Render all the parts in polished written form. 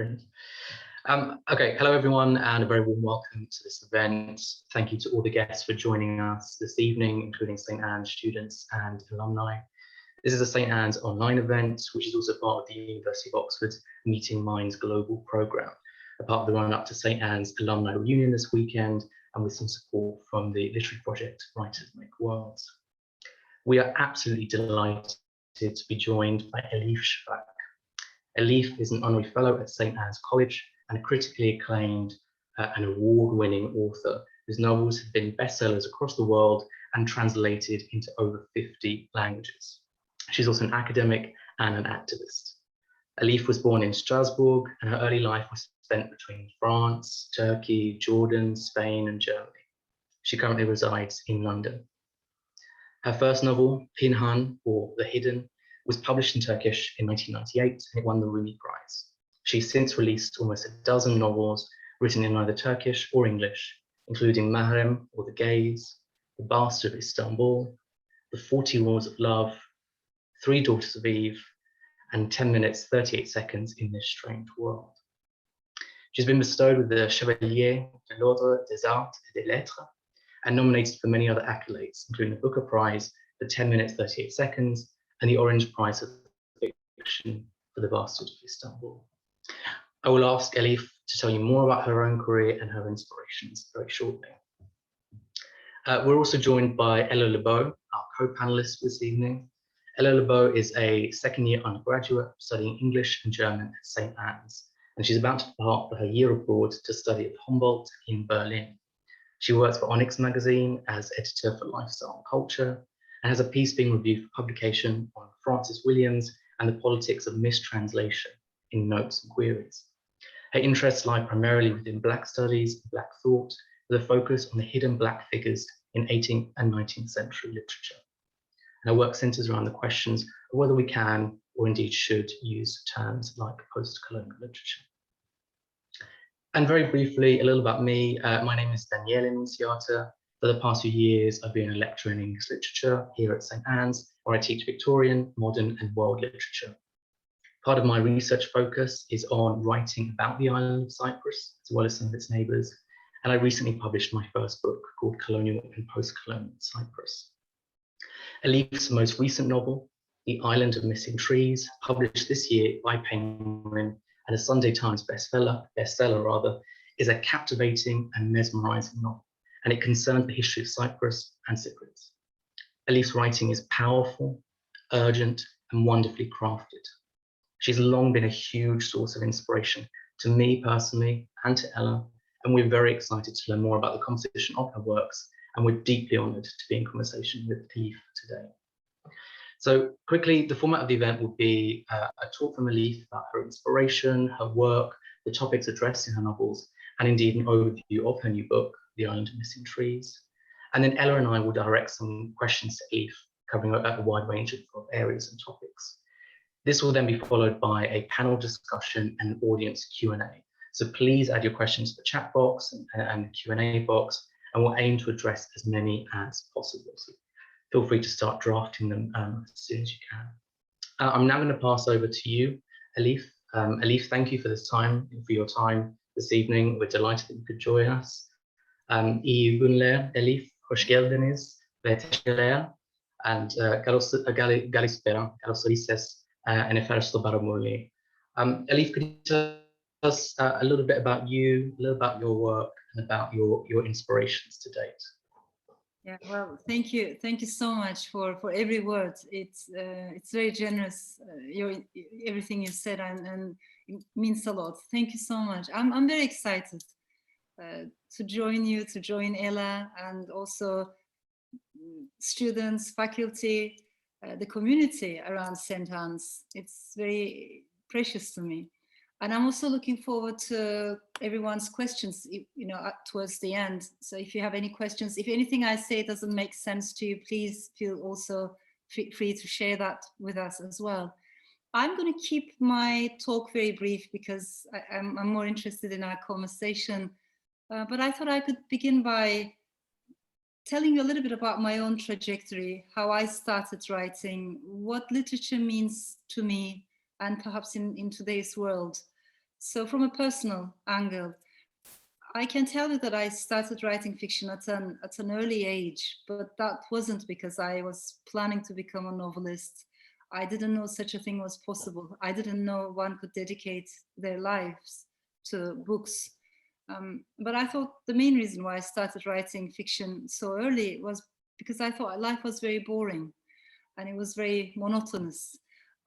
Okay, hello everyone, and a very warm welcome to this event. Thank you to all the guests for joining us this evening, including St. Anne's students and alumni. This is a St. Anne's online event, which is also part of the University of Oxford's Meeting Minds Global programme, a part of the run-up to St. Anne's alumni reunion this weekend, and with some support from the literary project Writers Make Worlds. We are absolutely delighted to be joined by Elif Shafak. Elif is an honorary fellow at St. Anne's College and a critically acclaimed and award-winning author whose novels have been bestsellers across the world and translated into over 50 languages. She's also an academic and an activist. Elif was born in Strasbourg, and her early life was spent between France, Turkey, Jordan, Spain, and Germany. She currently resides in London. Her first novel, Pinhan, or The Hidden, was published in Turkish in 1998, and it won the Rumi Prize. She's since released almost a dozen novels written in either Turkish or English, including Mahrem, or The Gaze, The Bastard of Istanbul, The 40 Wars of Love, Three Daughters of Eve, and 10 minutes, 38 seconds in This Strange World. She's been bestowed with the Chevalier de l'Ordre des Arts et des Lettres, and nominated for many other accolades, including the Booker Prize for 10 minutes, 38 seconds, and the Orange Prize of Fiction for The Bastard of Istanbul. I will ask Elif to tell you more about her own career and her inspirations very shortly. We're also joined by Ella Lebeau, our co-panelist this evening. Ella Lebeau is a second-year undergraduate studying English and German at St. Anne's, and she's about to depart for her year abroad to study at Humboldt in Berlin. She works for Onyx magazine as editor for Lifestyle and Culture, and has a piece being reviewed for publication on Francis Williams and the politics of mistranslation in Notes and Queries. Her interests lie primarily within Black studies and Black thought, with a focus on the hidden Black figures in 18th and 19th century literature. And her work centers around the questions of whether we can, or indeed should, use terms like post-colonial literature. And very briefly, a little about me. My name is Daniele Nunziata. For the past few years, I've been a lecturer in English literature here at St. Anne's, where I teach Victorian, modern, and world literature. Part of my research focus is on writing about the island of Cyprus, as well as some of its neighbours, and I recently published my first book called Colonial and Post-Colonial Cyprus. Elif's most recent novel, The Island of Missing Trees, published this year by Penguin and a Sunday Times bestseller, is a captivating and mesmerising novel, and it concerns the history of Cyprus and Cypriots. Elif's writing is powerful, urgent, and wonderfully crafted. She's long been a huge source of inspiration to me personally and to Ella, and we're very excited to learn more about the composition of her works, and we're deeply honoured to be in conversation with Elif today. So quickly, the format of the event will be a talk from Elif about her inspiration, her work, the topics addressed in her novels, and indeed an overview of her new book, The Island of Missing Trees. And then Ella and I will direct some questions to Elif, covering a wide range of areas and topics. This will then be followed by a panel discussion and an audience Q&A. So please add your questions to the chat box and the Q&A box, and we'll aim to address as many as possible. So feel free to start drafting them as soon as you can. I'm now going to pass over to you, Elif. Elif, thank you for your time this evening. We're delighted that you could join us. İyi günler, Elif. Hoş geldiniz ve teşekkürler. And Galispera, Galosolises, and Eferisto Baramuli. Elif, could you tell us a little bit about you, a little about your work, and about your inspirations to date? Yeah, well, thank you so much for every word. It's very generous. Everything you said, and it means a lot. Thank you so much. I'm very excited to join you, to join Ella, and also students, faculty, the community around St. Anne's. It's very precious to me. And I'm also looking forward to everyone's questions, towards the end. So if you have any questions, if anything I say doesn't make sense to you, please feel also free to share that with us as well. I'm going to keep my talk very brief because I'm more interested in our conversation. But I thought I could begin by telling you a little bit about my own trajectory, how I started writing, what literature means to me, and perhaps in today's world. So from a personal angle, I can tell you that I started writing fiction at an early age, but that wasn't because I was planning to become a novelist. I didn't know such a thing was possible. I didn't know one could dedicate their lives to books. But I thought the main reason why I started writing fiction so early was because I thought life was very boring and it was very monotonous.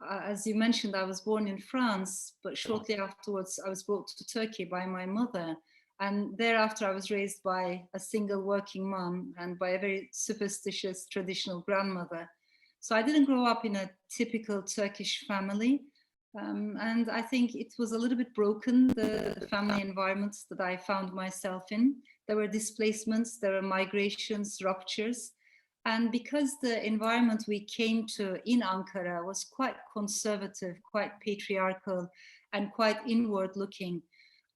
As you mentioned, I was born in France, but shortly afterwards I was brought to Turkey by my mother. And thereafter I was raised by a single working mom and by a very superstitious traditional grandmother. So I didn't grow up in a typical Turkish family. And I think it was a little bit broken, the family environments that I found myself in. There were displacements, there were migrations, ruptures. And because the environment we came to in Ankara was quite conservative, quite patriarchal, and quite inward looking,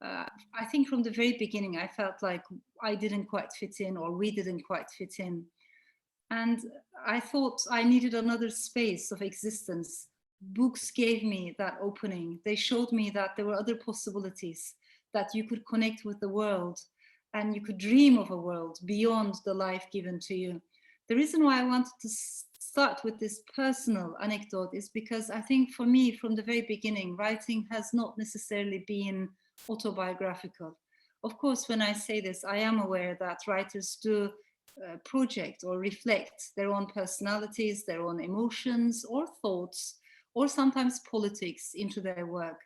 I think from the very beginning, I felt like I didn't quite fit in, or we didn't quite fit in. And I thought I needed another space of existence. Books gave me that opening. They showed me that there were other possibilities, that you could connect with the world and you could dream of a world beyond the life given to you. The reason why I wanted to start with this personal anecdote is because I think for me, from the very beginning, writing has not necessarily been autobiographical. Of course, when I say this, I am aware that writers do project or reflect their own personalities, their own emotions or thoughts, or sometimes politics into their work.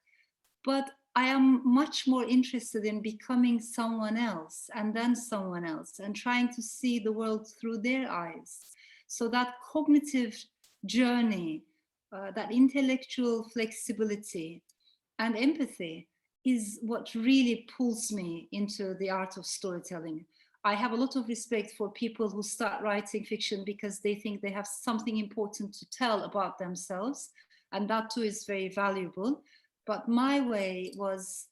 But I am much more interested in becoming someone else and then someone else and trying to see the world through their eyes. So that cognitive journey, that intellectual flexibility and empathy is what really pulls me into the art of storytelling. I have a lot of respect for people who start writing fiction because they think they have something important to tell about themselves, and that too is very valuable. But my way was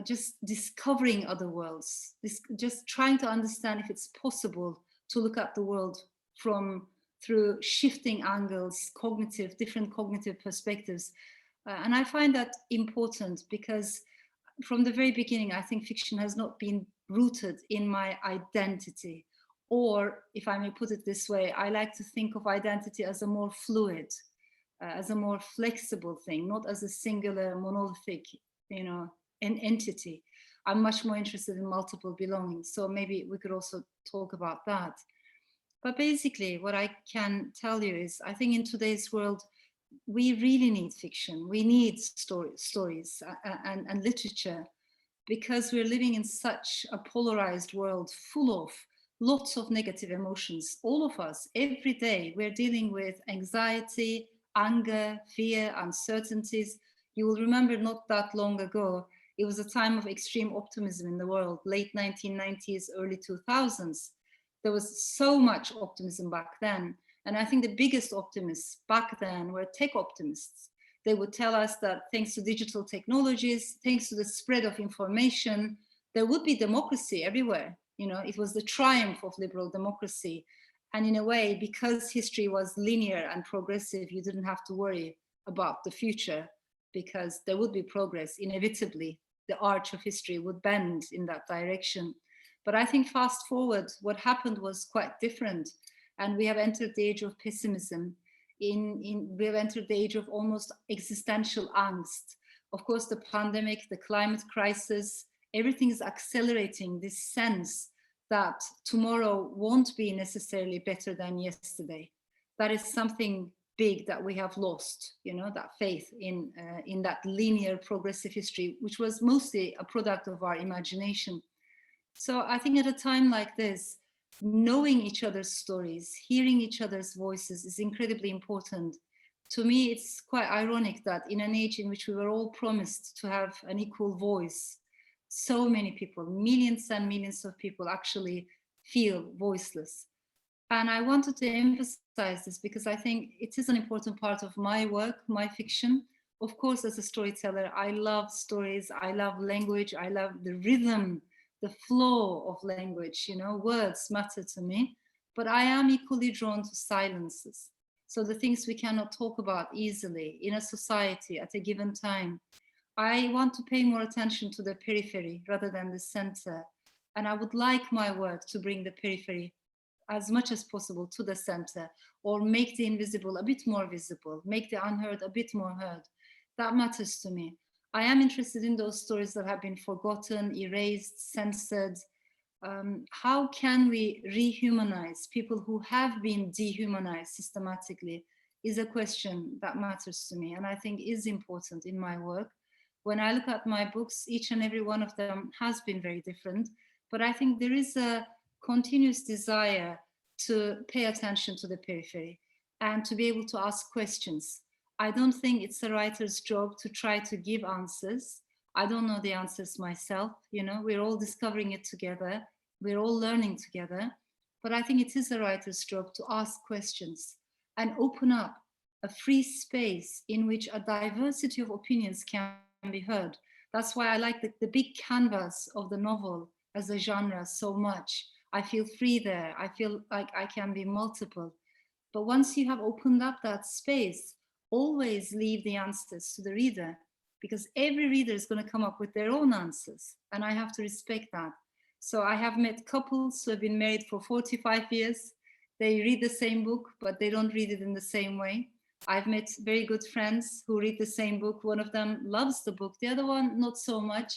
just discovering other worlds, just trying to understand if it's possible to look at the world from through shifting angles, different cognitive perspectives. And I find that important because from the very beginning, I think fiction has not been rooted in my identity. Or if I may put it this way, I like to think of identity as a more fluid, as a more flexible thing, not as a singular monolithic, an entity. I'm much more interested in multiple belongings. So maybe we could also talk about that. But basically, what I can tell you is, I think in today's world, we really need fiction. We need stories and literature, because we're living in such a polarized world full of lots of negative emotions. All of us, every day, we're dealing with anxiety, anger, fear, uncertainties. You will remember not that long ago, it was a time of extreme optimism in the world, late 1990s, early 2000s. There was so much optimism back then. And I think the biggest optimists back then were tech optimists. They would tell us that thanks to digital technologies, thanks to the spread of information, there would be democracy everywhere. It was the triumph of liberal democracy. And in a way, because history was linear and progressive, you didn't have to worry about the future because there would be progress. Inevitably, the arch of history would bend in that direction. But I think fast forward, what happened was quite different. And we have entered the age of pessimism. We have entered the age of almost existential angst. Of course, the pandemic, the climate crisis, everything is accelerating this sense that tomorrow won't be necessarily better than yesterday. That is something big that we have lost, that faith in that linear progressive history, which was mostly a product of our imagination. So I think at a time like this, knowing each other's stories, hearing each other's voices is incredibly important. To me, it's quite ironic that in an age in which we were all promised to have an equal voice, so many people, millions and millions of people actually feel voiceless. And I wanted to emphasize this because I think it is an important part of my work, my fiction. Of course, as a storyteller, I love stories, I love language, I love the rhythm, the flow of language, words matter to me, but I am equally drawn to silences. So the things we cannot talk about easily in a society at a given time. I want to pay more attention to the periphery rather than the center. And I would like my work to bring the periphery as much as possible to the center, or make the invisible a bit more visible, make the unheard a bit more heard. That matters to me. I am interested in those stories that have been forgotten, erased, censored. How can we rehumanize people who have been dehumanized systematically is a question that matters to me, and I think is important in my work. When I look at my books, each and every one of them has been very different, but I think there is a continuous desire to pay attention to the periphery and to be able to ask questions. I don't think it's a writer's job to try to give answers. I don't know the answers myself, you know, we're all discovering it together. We're all learning together. But I think it is a writer's job to ask questions and open up a free space in which a diversity of opinions can be heard. That's why I like the big canvas of the novel as a genre so much. I feel free there. I feel like I can be multiple. But once you have opened up that space, always leave the answers to the reader, because every reader is going to come up with their own answers. And I have to respect that. So I have met couples who have been married for 45 years. They read the same book, but they don't read it in the same way. I've met very good friends who read the same book. One of them loves the book, the other one not so much.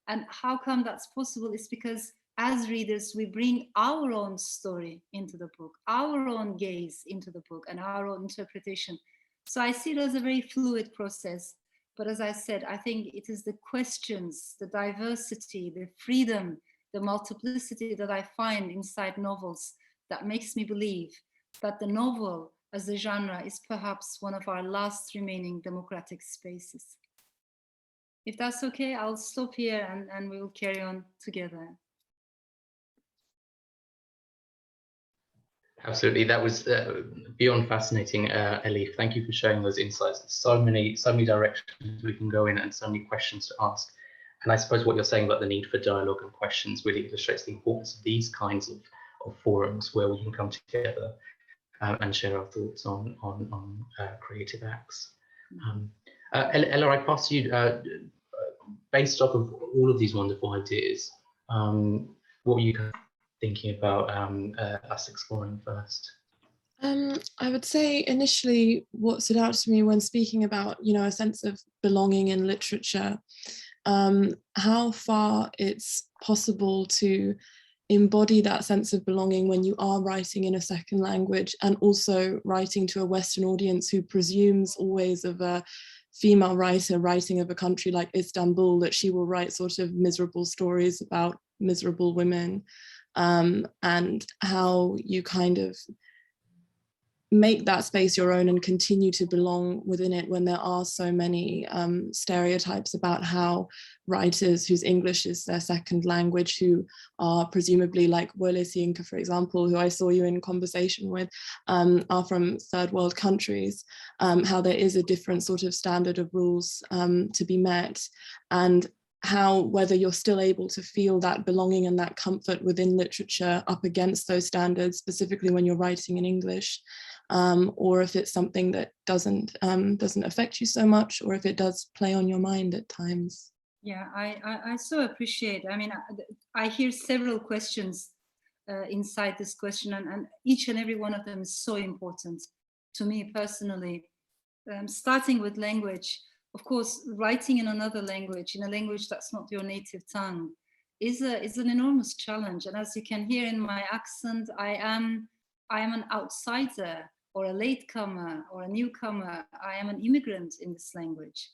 And how come that's possible? It's because as readers, we bring our own story into the book, our own gaze into the book, and our own interpretation. So I see it as a very fluid process. But as I said, I think it is the questions, the diversity, the freedom, the multiplicity that I find inside novels that makes me believe that the novel as a genre is perhaps one of our last remaining democratic spaces. If that's okay, I'll stop here and we will carry on together. Absolutely, that was beyond fascinating, Elif. Thank you for sharing those insights. There's so many directions we can go in and so many questions to ask. And I suppose what you're saying about the need for dialogue and questions really illustrates the importance of these kinds of forums where we can come together and share our thoughts on creative acts. Ella, I pass to you, based off of all of these wonderful ideas, what were you thinking about us exploring first? I would say initially what stood out to me when speaking about, you know, a sense of belonging in literature, how far it's possible to embody that sense of belonging when you are writing in a second language, and also writing to a Western audience who presumes always of a female writer writing of a country like Istanbul that she will write sort of miserable stories about miserable women, and how you kind of make that space your own and continue to belong within it when there are so many stereotypes about how writers whose English is their second language, who are presumably like Wole Soyinka, for example, who I saw you in conversation with, are from third world countries, how there is a different sort of standard of rules to be met, and how whether you're still able to feel that belonging and that comfort within literature up against those standards, specifically when you're writing in English, or if it's something that doesn't affect you so much, or if it does play on your mind at times. Yeah, I so appreciate. I mean, I hear several questions inside this question, and each and every one of them is so important to me personally. Starting with language, of course, writing in another language, in a language that's not your native tongue, is an enormous challenge. And as you can hear in my accent, I am an outsider, or a latecomer, or a newcomer. I am an immigrant in this language,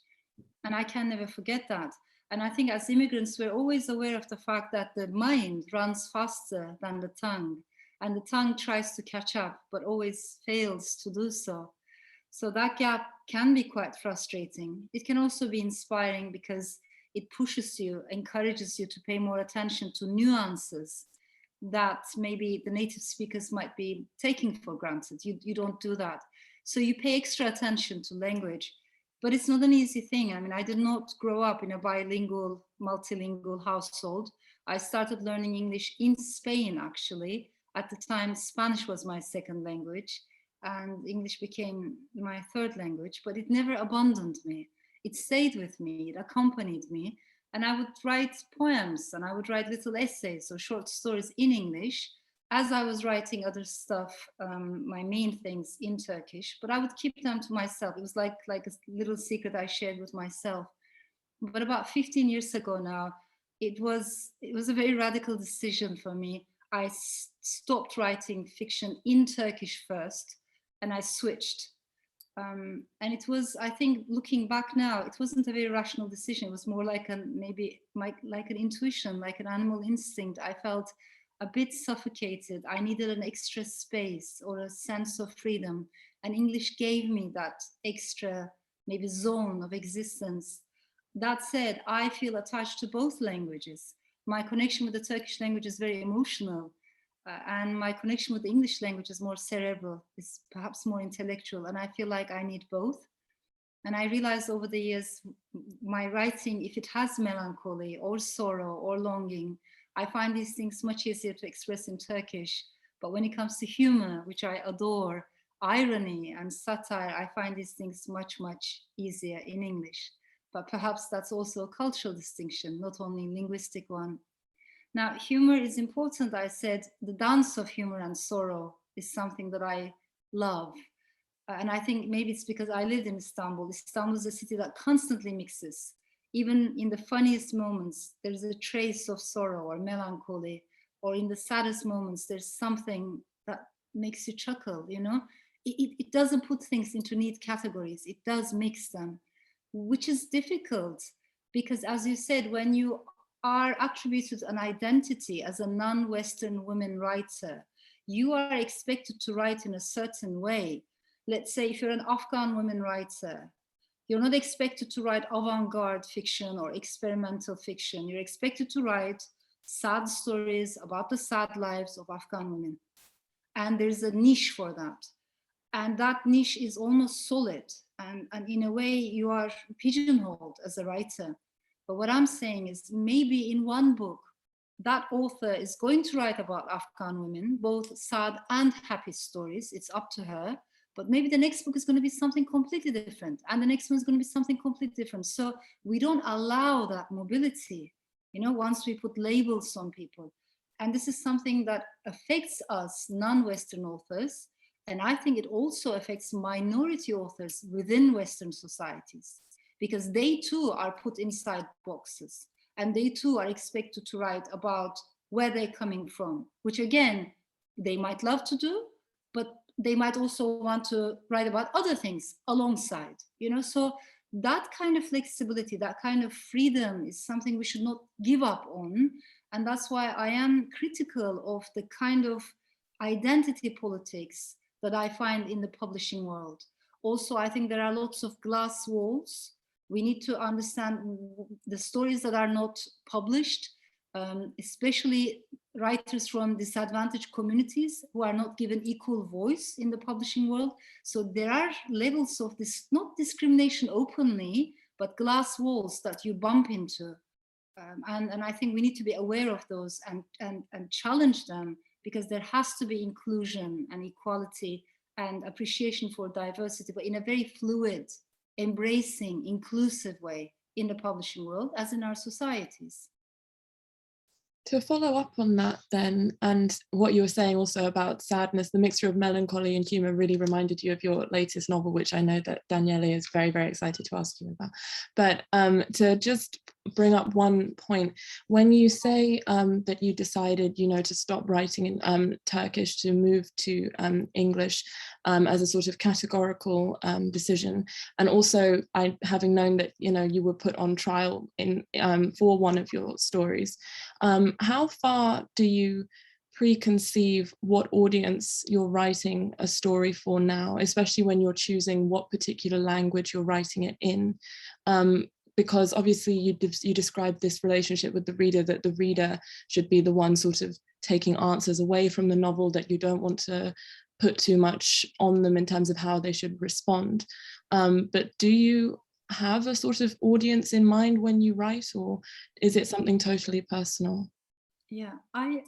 and I can never forget that. And I think as immigrants, we're always aware of the fact that the mind runs faster than the tongue, and the tongue tries to catch up, but always fails to do so. So that gap can be quite frustrating. It can also be inspiring because it pushes you, encourages you to pay more attention to nuances that maybe the native speakers might be taking for granted. You don't do that. So you pay extra attention to language, but it's not an easy thing. I mean, I did not grow up in a bilingual, multilingual household. I started learning English in Spain, actually. At the time, Spanish was my second language, and English became my third language, but it never abandoned me. it stayed with me, it accompanied me. And I would write poems and I would write little essays or short stories in English as I was writing other stuff, my main things in Turkish, but I would keep them to myself. It was like a little secret I shared with myself. But about 15 years ago now, it was a very radical decision for me. I stopped writing fiction in Turkish first, and I switched. And it was, I think, looking back now, it wasn't a very rational decision. It was more like like an intuition, like an animal instinct. I felt a bit suffocated. I needed an extra space or a sense of freedom. And English gave me that extra, maybe, zone of existence. That said, I feel attached to both languages. My connection with the Turkish language is very emotional. And my connection with the English language is more cerebral, is perhaps more intellectual. And I feel like I need both. And I realized over the years, my writing, if it has melancholy or sorrow or longing, I find these things much easier to express in Turkish. But when it comes to humor, which I adore, irony and satire, I find these things much, much easier in English. But perhaps that's also a cultural distinction, not only a linguistic one. Now, humor is important. I said the dance of humor and sorrow is something that I love. And I think maybe it's because I lived in Istanbul. Istanbul is a city that constantly mixes. Even in the funniest moments, there's a trace of sorrow or melancholy, or in the saddest moments, there's something that makes you chuckle, you know? It doesn't put things into neat categories. It does mix them, which is difficult because, as you said, when you are attributed an identity as a non-Western woman writer, you are expected to write in a certain way. Let's say if you're an Afghan woman writer, you're not expected to write avant-garde fiction or experimental fiction. You're expected to write sad stories about the sad lives of Afghan women. And there's a niche for that. And that niche is almost solid. And in a way, you are pigeonholed as a writer. But what I'm saying is maybe in one book, that author is going to write about Afghan women, both sad and happy stories. It's up to her. But maybe the next book is going to be something completely different. And the next one is going to be something completely different. So we don't allow that mobility, you know, once we put labels on people. And this is something that affects us non-Western authors. And I think it also affects minority authors within Western societies, because they too are put inside boxes and they too are expected to write about where they're coming from, which again, they might love to do, but they might also want to write about other things alongside, you know? So that kind of flexibility, that kind of freedom is something we should not give up on. And that's why I am critical of the kind of identity politics that I find in the publishing world. Also, I think there are lots of glass walls. We need to understand the stories that are not published, especially writers from disadvantaged communities who are not given equal voice in the publishing world. So there are levels of this, not discrimination openly, but glass walls that you bump into. And I think we need to be aware of those and challenge them, because there has to be inclusion and equality and appreciation for diversity, but in a very fluid, embracing, inclusive way in the publishing world, as in our societies. To follow up on that then, and what you were saying also about sadness, the mixture of melancholy and humour really reminded you of your latest novel, which I know that Daniele is very, very excited to ask you about. But to just bring up one point, when you say that you decided, you know, to stop writing in Turkish to move to English as a sort of categorical decision, and also having known that, you know, you were put on trial in for one of your stories, how far do you preconceive what audience you're writing a story for now, especially when you're choosing what particular language you're writing it in? Because obviously you described this relationship with the reader, that the reader should be the one sort of taking answers away from the novel, that you don't want to put too much on them in terms of how they should respond. But do you have a sort of audience in mind when you write, or is it something totally personal? Yeah, I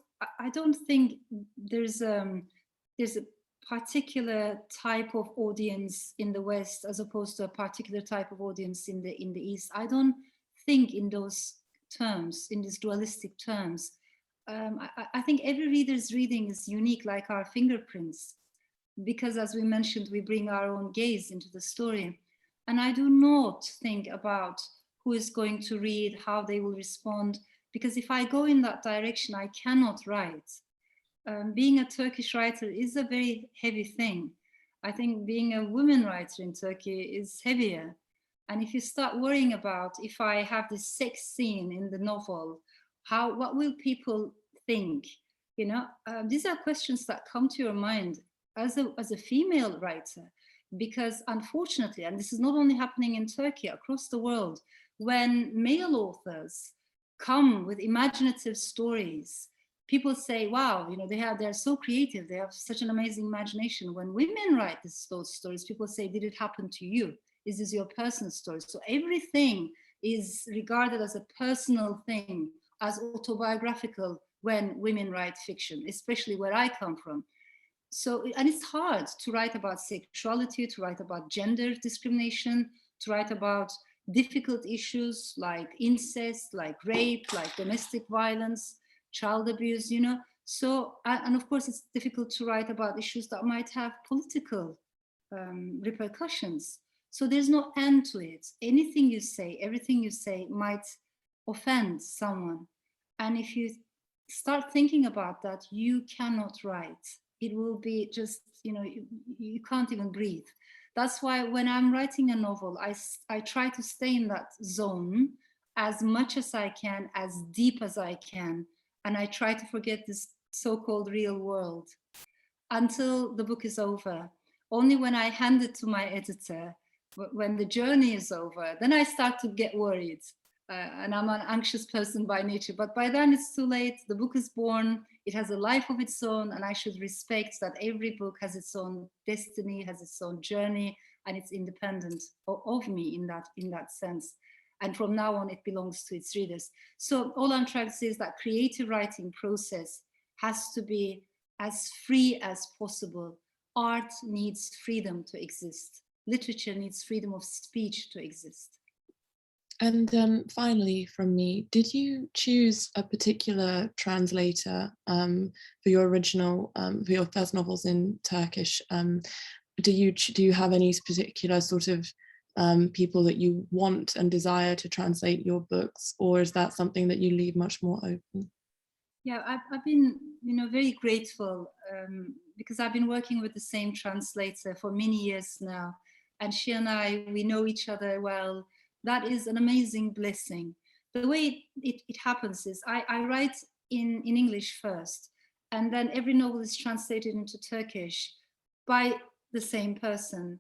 don't think there's a particular type of audience in the West as opposed to a particular type of audience in the East. I don't think in those terms, in these dualistic terms. I think every reader's reading is unique, like our fingerprints, because as we mentioned, we bring our own gaze into the story. And I do not think about who is going to read, how they will respond, because if I go in that direction, I cannot write. Being a Turkish writer is a very heavy thing. I think being a woman writer in Turkey is heavier. And if you start worrying about, if I have this sex scene in the novel, what will people think? You know, these are questions that come to your mind as a female writer, because unfortunately, and this is not only happening in Turkey, across the world, when male authors come with imaginative stories, people say, wow, you know, they're so creative, they have such an amazing imagination. When women write those stories, people say, did it happen to you? Is this your personal story? So everything is regarded as a personal thing, as autobiographical when women write fiction, especially where I come from. So, and it's hard to write about sexuality, to write about gender discrimination, to write about difficult issues like incest, like rape, like domestic violence, child abuse, you know. So, and of course, it's difficult to write about issues that might have political repercussions. So there's no end to it. Anything you say, everything you say might offend someone. And if you start thinking about that, you cannot write. It will be just, you know, you can't even breathe. That's why when I'm writing a novel, I try to stay in that zone as much as I can, as deep as I can. And I try to forget this so-called real world until the book is over. Only when I hand it to my editor, when the journey is over, then I start to get worried. And I'm an anxious person by nature, but by then it's too late. The book is born, it has a life of its own, and I should respect that every book has its own destiny, has its own journey, and it's independent of me in that sense. And from now on, it belongs to its readers. So all I'm trying to say is that creative writing process has to be as free as possible. Art needs freedom to exist. Literature needs freedom of speech to exist. And finally, from me, did you choose a particular translator for your original, for your first novels in Turkish? Do you have any particular sort of people that you want and desire to translate your books, or is that something that you leave much more open? Yeah, I've been, you know, very grateful because I've been working with the same translator for many years now, and she and I, we know each other well. That is an amazing blessing. The way it happens is I write in English first, and then every novel is translated into Turkish by the same person.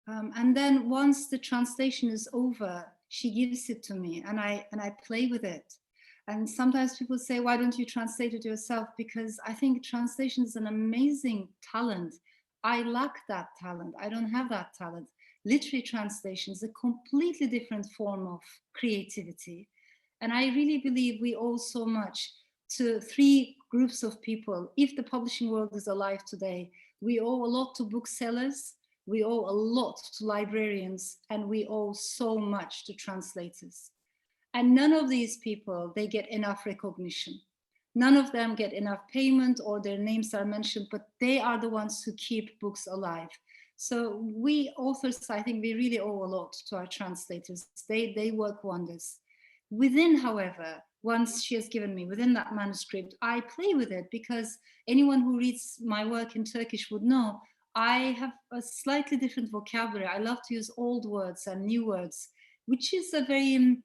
And then once the translation is over, she gives it to me and I play with it. And sometimes people say, why don't you translate it yourself? Because I think translation is an amazing talent. I lack that talent. I don't have that talent. Literary translation is a completely different form of creativity. And I really believe we owe so much to three groups of people. If the publishing world is alive today, we owe a lot to booksellers, we owe a lot to librarians, and we owe so much to translators. And none of these people, they get enough recognition. None of them get enough payment or their names are mentioned, but they are the ones who keep books alive. So we authors, I think we really owe a lot to our translators. They work wonders. Within, however, once she has given me, within that manuscript, I play with it because anyone who reads my work in Turkish would know I have a slightly different vocabulary. I love to use old words and new words, which is a very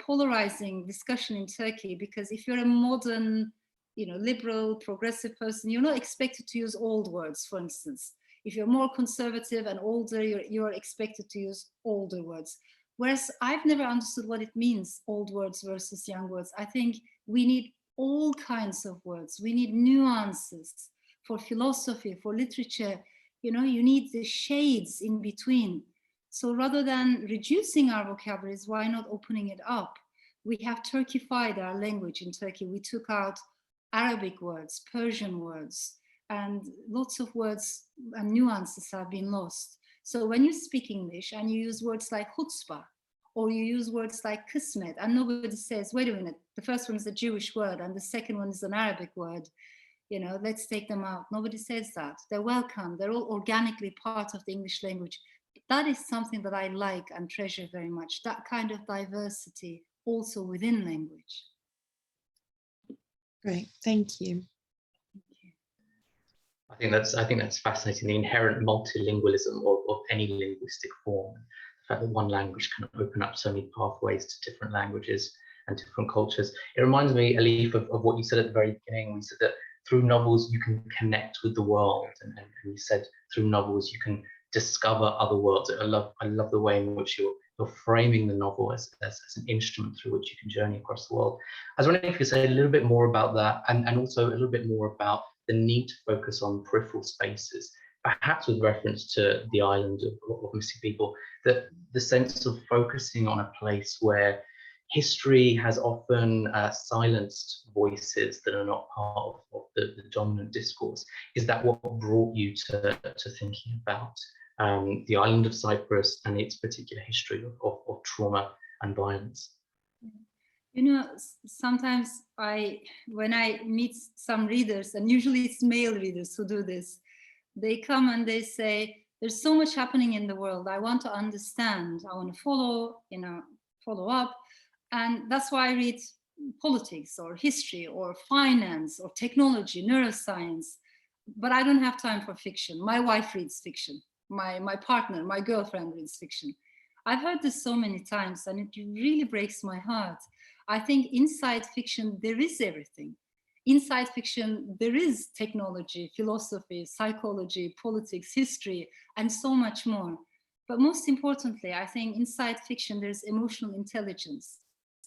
polarizing discussion in Turkey, because if you're a modern, you know, liberal, progressive person, you're not expected to use old words, for instance. If you're more conservative and older, you're expected to use older words. Whereas I've never understood what it means, old words versus young words. I think we need all kinds of words. We need nuances for philosophy, for literature. You know, you need the shades in between. So rather than reducing our vocabularies, why not opening it up? We have Turkified our language in Turkey. We took out Arabic words, Persian words, and lots of words and nuances have been lost. So when you speak English and you use words like chutzpah, or you use words like kismet, and nobody says, wait a minute, the first one is a Jewish word and the second one is an Arabic word, you know, let's take them out. Nobody says that. They're welcome. They're all organically part of the English language. That is something that I like and treasure very much, that kind of diversity also within language. Great, thank you. I think that's fascinating. The inherent multilingualism of any linguistic form. The fact that one language can open up so many pathways to different languages and different cultures. It reminds me, Elif, of what you said at the very beginning. You said that through novels you can connect with the world, and you said through novels you can discover other worlds. I love the way in which you're framing the novel as an instrument through which you can journey across the world. I was wondering if you could say a little bit more about that, and also a little bit more about the need to focus on peripheral spaces, perhaps with reference to the island of missing people, that the sense of focusing on a place where history has often silenced voices that are not part of the dominant discourse. Is that what brought you to thinking about the island of Cyprus and its particular history of trauma and violence? You know, sometimes when I meet some readers, and usually it's male readers who do this, they come and they say, there's so much happening in the world. I want to understand. I want to follow up. And that's why I read politics or history or finance or technology, neuroscience. But I don't have time for fiction. My wife reads fiction. My partner, my girlfriend reads fiction. I've heard this so many times and it really breaks my heart. I think inside fiction, there is everything. Inside fiction, there is technology, philosophy, psychology, politics, history, and so much more. But most importantly, I think inside fiction, there's emotional intelligence.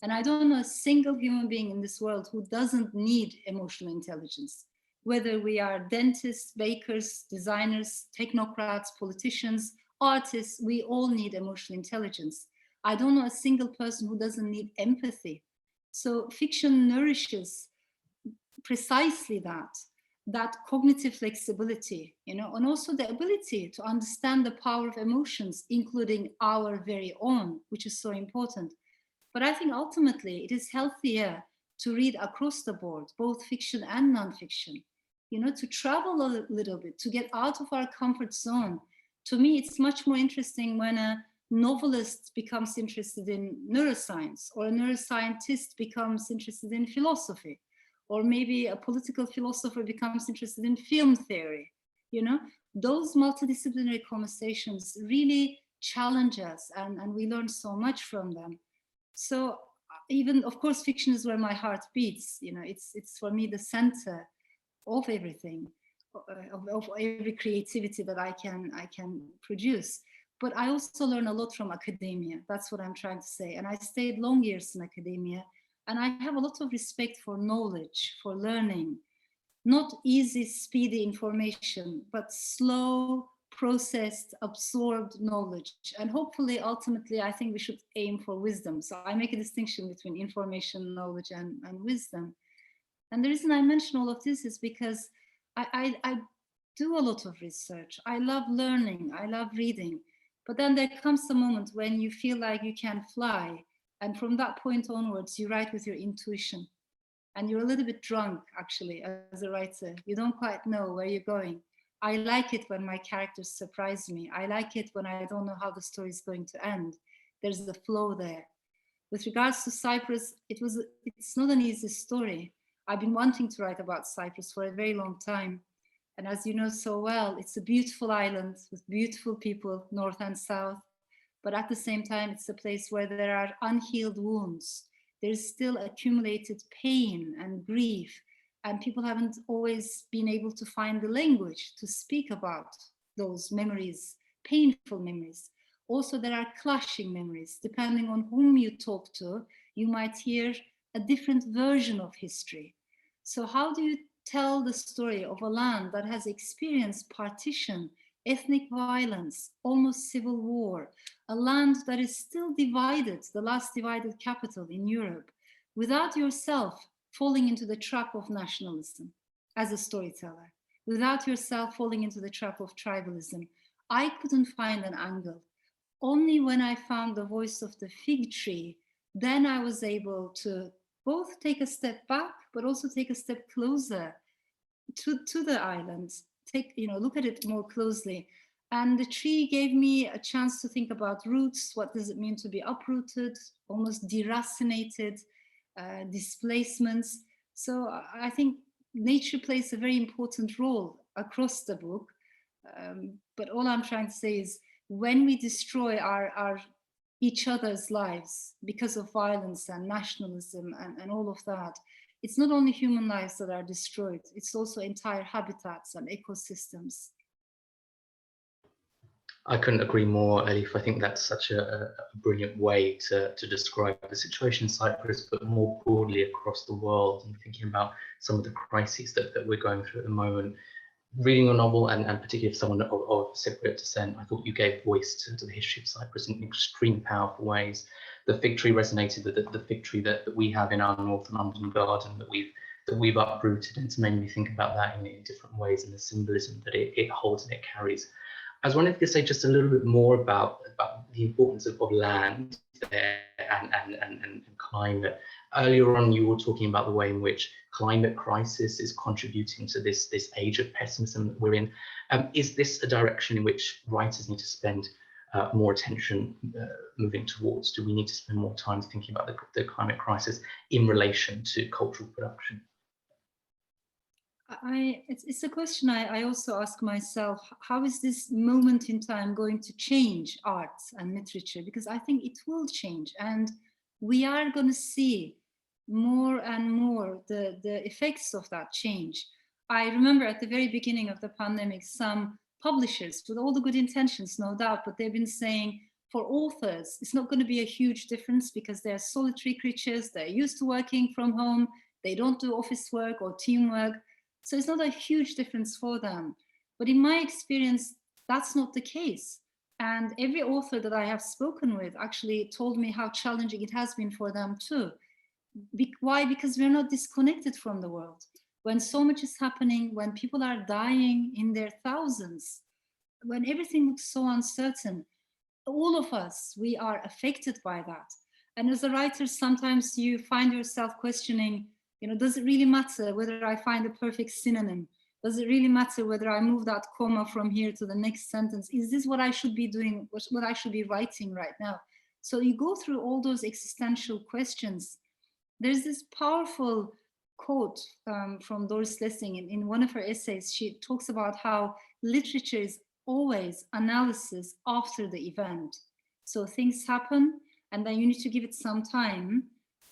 And I don't know a single human being in this world who doesn't need emotional intelligence. Whether we are dentists, bakers, designers, technocrats, politicians, artists, we all need emotional intelligence. I don't know a single person who doesn't need empathy. So fiction nourishes precisely that cognitive flexibility, you know, and also the ability to understand the power of emotions, including our very own, which is so important. But I think ultimately it is healthier to read across the board, both fiction and nonfiction, you know, to travel a little bit, to get out of our comfort zone. To me, it's much more interesting when a novelist becomes interested in neuroscience, or a neuroscientist becomes interested in philosophy, or maybe a political philosopher becomes interested in film theory. You know, those multidisciplinary conversations really challenge us, and we learn so much from them. So even, of course, fiction is where my heart beats. You know, it's for me the center of everything, of every creativity that I can produce. But I also learn a lot from academia. That's what I'm trying to say. And I stayed long years in academia, and I have a lot of respect for knowledge, for learning. Not easy, speedy information, but slow, processed, absorbed knowledge. And hopefully, ultimately, I think we should aim for wisdom. So I make a distinction between information, knowledge, and wisdom. And the reason I mention all of this is because I do a lot of research. I love learning. I love reading. But then there comes a moment when you feel like you can fly. And from that point onwards, you write with your intuition. And you're a little bit drunk, actually, as a writer. You don't quite know where you're going. I like it when my characters surprise me. I like it when I don't know how the story is going to end. There's the flow there. With regards to Cyprus, it's not an easy story. I've been wanting to write about Cyprus for a very long time. And as you know so well, it's a beautiful island with beautiful people, north and south. But at the same time, it's a place where there are unhealed wounds. There's still accumulated pain and grief. And people haven't always been able to find the language to speak about those memories, painful memories. Also, there are clashing memories. Depending on whom you talk to, you might hear a different version of history. So how do you tell the story of a land that has experienced partition, ethnic violence, almost civil war, a land that is still divided, the last divided capital in Europe, without yourself falling into the trap of nationalism as a storyteller, without yourself falling into the trap of tribalism. I couldn't find an angle. Only when I found the voice of the fig tree, then I was able to both take a step back, but also take a step closer to the island, look at it more closely. And the tree gave me a chance to think about roots. What does it mean to be uprooted, almost deracinated, displacements? So I think nature plays a very important role across the book. But all I'm trying to say is, when we destroy our each other's lives because of violence and nationalism and all of that, it's not only human lives that are destroyed, it's also entire habitats and ecosystems. I couldn't agree more, Elif. I think that's such a brilliant way to describe the situation in Cyprus, but more broadly across the world, and thinking about some of the crises that we're going through at the moment. Reading your novel, and particularly if someone of Cypriot descent, I thought you gave voice to the history of Cyprus in extremely powerful ways. The fig tree resonated with the fig tree that we have in our North London garden, that we've uprooted, and to make me think about that in different ways, and the symbolism that it holds and it carries. I was wondering if you could say just a little bit more about the importance of land there and climate. Earlier on, you were talking about the way in which climate crisis is contributing to this age of pessimism that we're in. Is this a direction in which writers need to spend more attention moving towards? Do we need to spend more time thinking about the climate crisis in relation to cultural production? It's a question I also ask myself. How is this moment in time going to change arts and literature? Because I think it will change, and we are going to see more and more the effects of that change. I remember at the very beginning of the pandemic, some publishers, with all the good intentions, no doubt, but they've been saying, for authors, it's not going to be a huge difference because they're solitary creatures, they're used to working from home, they don't do office work or teamwork. So it's not a huge difference for them. But in my experience, that's not the case. And every author that I have spoken with actually told me how challenging it has been for them too. Why? Because we're not disconnected from the world. When so much is happening, when people are dying in their thousands, when everything looks so uncertain, all of us, we are affected by that. And as a writer, sometimes you find yourself questioning, does it really matter whether I find a perfect synonym? Does it really matter whether I move that comma from here to the next sentence? Is this what I should be doing, what I should be writing right now? So you go through all those existential questions. There's this powerful quote from Doris Lessing in one of her essays. She talks about how literature is always analysis after the event. So things happen, and then you need to give it some time.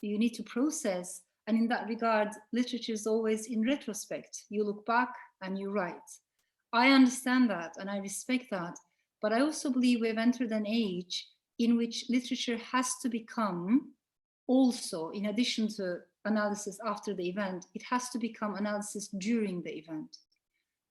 You need to process. And in that regard, literature is always in retrospect. You look back and you write. I understand that and I respect that. But I also believe we've entered an age in which literature has to become also, in addition to analysis after the event, it has to become analysis during the event.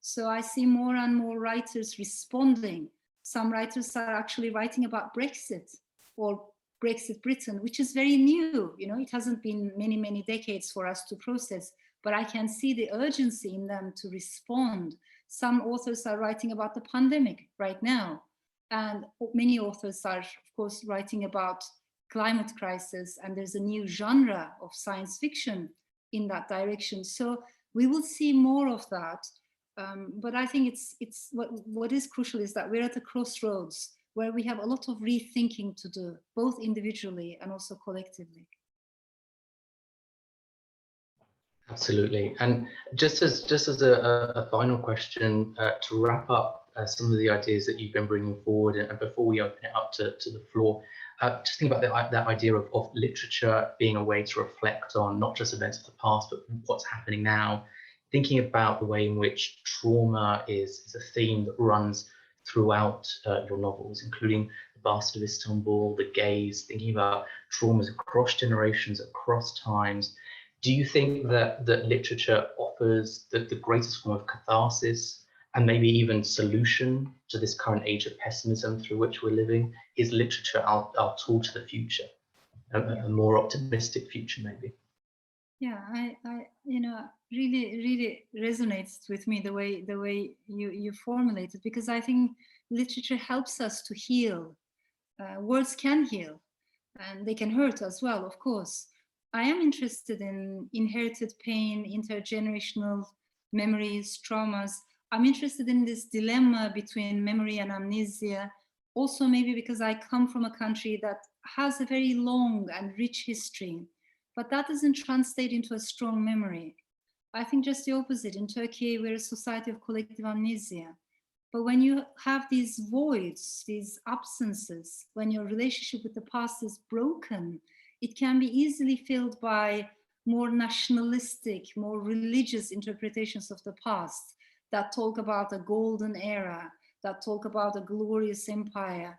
So I see more and more writers responding. Some writers are actually writing about Brexit or Brexit Britain, which is very new. It hasn't been many, many decades for us to process, but I can see the urgency in them to respond. Some authors are writing about the pandemic right now, and many authors are, of course, writing about climate crisis, and there's a new genre of science fiction in that direction. So we will see more of that. But I think it's what is crucial is that we're at a crossroads where we have a lot of rethinking to do, both individually and also collectively. Absolutely. And just as a final question to wrap up some of the ideas that you've been bringing forward, and before we open it up to the floor, just think about that idea of literature being a way to reflect on not just events of the past, but what's happening now. Thinking about the way in which trauma is a theme that runs throughout your novels, including The Bastard of Istanbul, The Gaze, thinking about traumas across generations, across times. Do you think that literature offers the greatest form of catharsis and maybe even solution to this current age of pessimism through which we're living? Is literature our tool to the future, a more optimistic future maybe? Yeah, really resonates with me the way you formulate it, because I think literature helps us to heal. Words can heal, and they can hurt as well, of course. I am interested in inherited pain, intergenerational memories, traumas. I'm interested in this dilemma between memory and amnesia. Also, maybe because I come from a country that has a very long and rich history, but that doesn't translate into a strong memory. I think just the opposite. In Turkey, we're a society of collective amnesia. But when you have these voids, these absences, when your relationship with the past is broken, it can be easily filled by more nationalistic, more religious interpretations of the past that talk about a golden era, that talk about a glorious empire.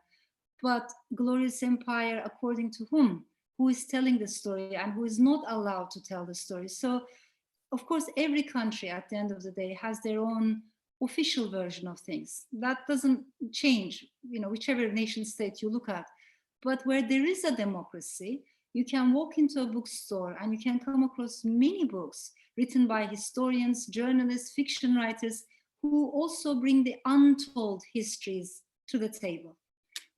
But glorious empire according to whom? Who is telling the story and who is not allowed to tell the story? So of course, every country at the end of the day has their own official version of things. That doesn't change, whichever nation state you look at. But where there is a democracy, you can walk into a bookstore and you can come across many books written by historians, journalists, fiction writers, who also bring the untold histories to the table.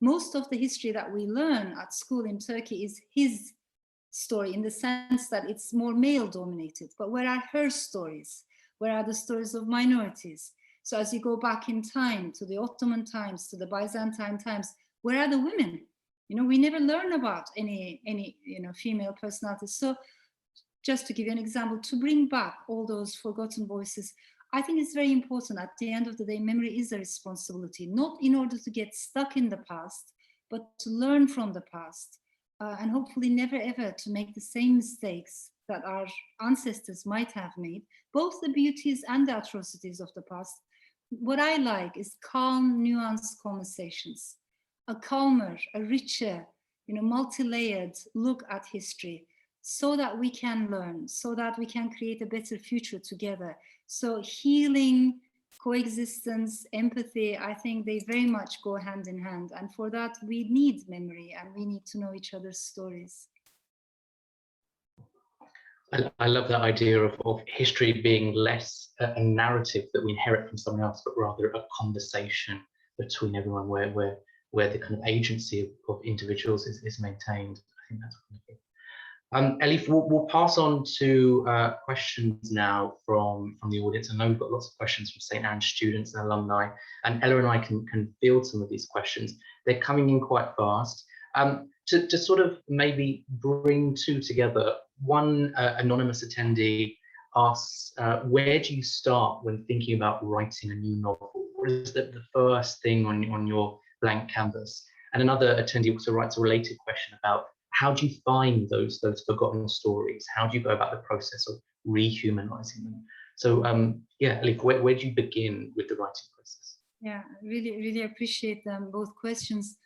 Most of the history that we learn at school in Turkey is his story, in the sense that it's more male dominated. But where are her stories? Where are the stories of minorities? So as you go back in time to the Ottoman times, to the Byzantine times, where are the women? We never learn about any female personalities. So just to give you an example, to bring back all those forgotten voices, I think it's very important. At the end of the day, memory is a responsibility, not in order to get stuck in the past, but to learn from the past. And hopefully never ever to make the same mistakes that our ancestors might have made, both the beauties and the atrocities of the past. What I like is calm, nuanced conversations, a calmer, a richer, multi-layered look at history, so that we can learn, so that we can create a better future together. So healing, coexistence, empathy, I think they very much go hand in hand. And for that, we need memory and we need to know each other's stories. I love that idea of history being less a narrative that we inherit from someone else, but rather a conversation between everyone where the kind of agency of individuals is maintained. I think that's wonderful. Elif, we'll pass on to questions now from the audience. I know we've got lots of questions from St. Anne's students and alumni, and Ella and I can field some of these questions. They're coming in quite fast. To sort of maybe bring two together, one anonymous attendee asks, where do you start when thinking about writing a new novel? What is the first thing on your blank canvas? And another attendee also writes a related question about, how do you find those forgotten stories? How do you go about the process of rehumanizing them? So yeah, Elif, where do you begin with the writing process? Yeah, really appreciate them, both questions.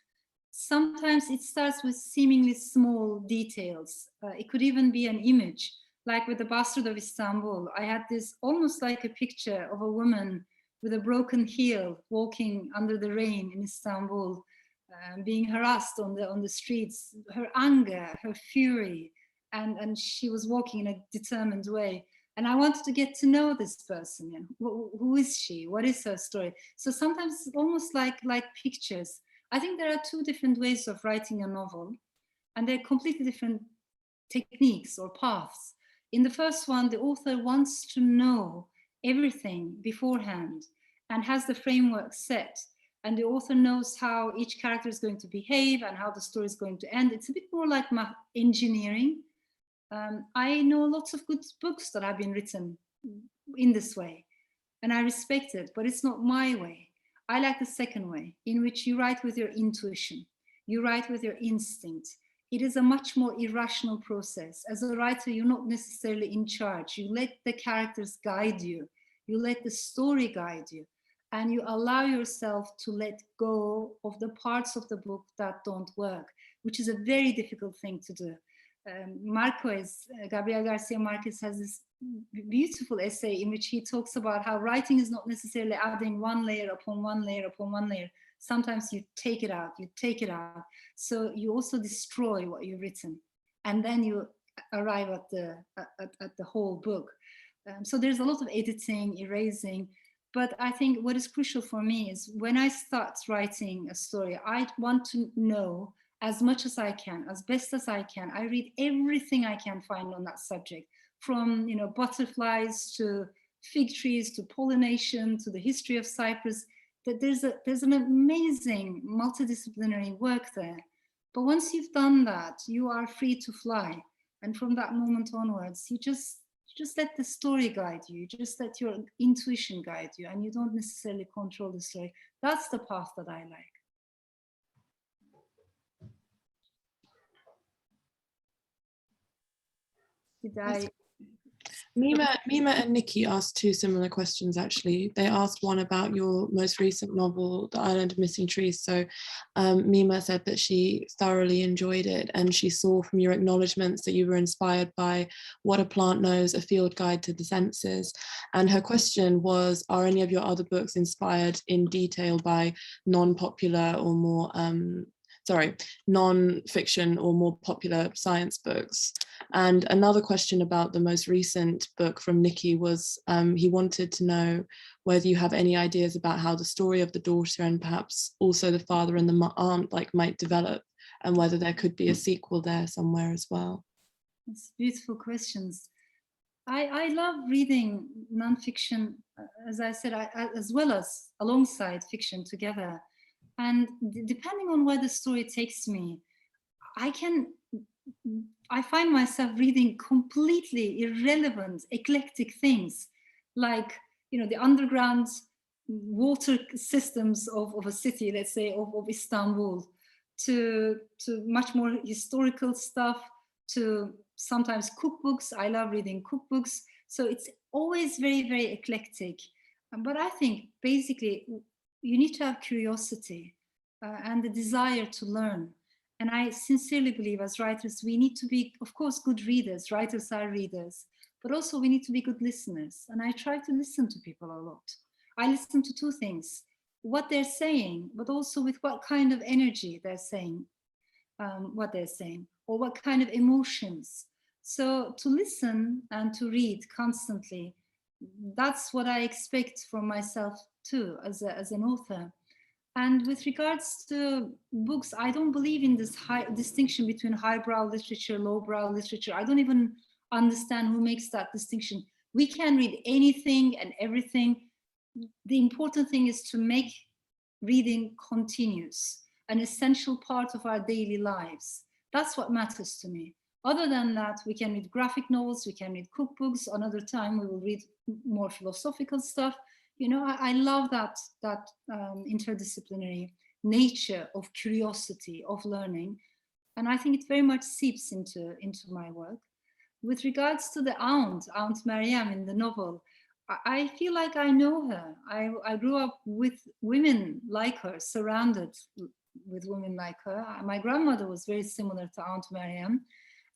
Sometimes it starts with seemingly small details. It could even be an image, like with the Bastard of Istanbul. I had this almost like a picture of a woman with a broken heel walking under the rain in Istanbul, being harassed on the streets, her anger, her fury, and she was walking in a determined way. And I wanted to get to know this person. And who is she? What is her story? So sometimes it's almost like pictures. I think there are two different ways of writing a novel, and they're completely different techniques or paths. In the first one, the author wants to know everything beforehand and has the framework set. And the author knows how each character is going to behave and how the story is going to end. It's a bit more like engineering. I know lots of good books that have been written in this way, and I respect it, but it's not my way. I like the second way, in which you write with your intuition, you write with your instinct. It is a much more irrational process. As a writer, you're not necessarily in charge. You let the characters guide you, you let the story guide you, and you allow yourself to let go of the parts of the book that don't work, which is a very difficult thing to do. Gabriel Garcia Marquez has this beautiful essay in which he talks about how writing is not necessarily adding one layer upon one layer upon one layer. Sometimes you take it out. So you also destroy what you've written, and then you arrive at the whole book. So there's a lot of editing, erasing, but I think what is crucial for me is when I start writing a story, I want to know as much as I can, as best as I can. I read everything I can find on that subject, from butterflies to fig trees to pollination to the history of Cyprus. That there's an amazing multidisciplinary work there. But once you've done that, you are free to fly. And from that moment onwards, you just let the story guide you. You just let your intuition guide you, and you don't necessarily control the story. That's the path that I like. Did I? Mima and Nikki asked two similar questions, actually. They asked one about your most recent novel, The Island of Missing Trees. So Mima said that she thoroughly enjoyed it, and she saw from your acknowledgements that you were inspired by What a Plant Knows, A Field Guide to the Senses. And her question was, are any of your other books inspired in detail by non-popular or more non-fiction or more popular science books? And another question about the most recent book from Nikki was, he wanted to know whether you have any ideas about how the story of the daughter and perhaps also the father and the aunt might develop, and whether there could be a sequel there somewhere as well. That's beautiful questions. I love reading non-fiction, as I said, as well as alongside fiction together. And depending on where the story takes me, I find myself reading completely irrelevant, eclectic things, like the underground water systems of a city, let's say of Istanbul, to much more historical stuff, to sometimes cookbooks. I love reading cookbooks. So it's always very, very eclectic. But I think basically you need to have curiosity and the desire to learn. And I sincerely believe as writers, we need to be, of course, good readers. Writers are readers, but also we need to be good listeners. And I try to listen to people a lot. I listen to two things: what they're saying, but also with what kind of energy they're saying what they're saying, or what kind of emotions. So to listen and to read constantly, that's what I expect from myself too, as an author. And with regards to books, I don't believe in this distinction between highbrow literature, lowbrow literature. I don't even understand who makes that distinction. We can read anything and everything. The important thing is to make reading continuous, an essential part of our daily lives. That's what matters to me. Other than that, we can read graphic novels, we can read cookbooks. Another time we will read more philosophical stuff. I love that interdisciplinary nature of curiosity, of learning. And I think it very much seeps into my work. With regards to the Aunt Mariam in the novel, I feel like I know her. I grew up with women like her, surrounded with women like her. My grandmother was very similar to Aunt Mariam.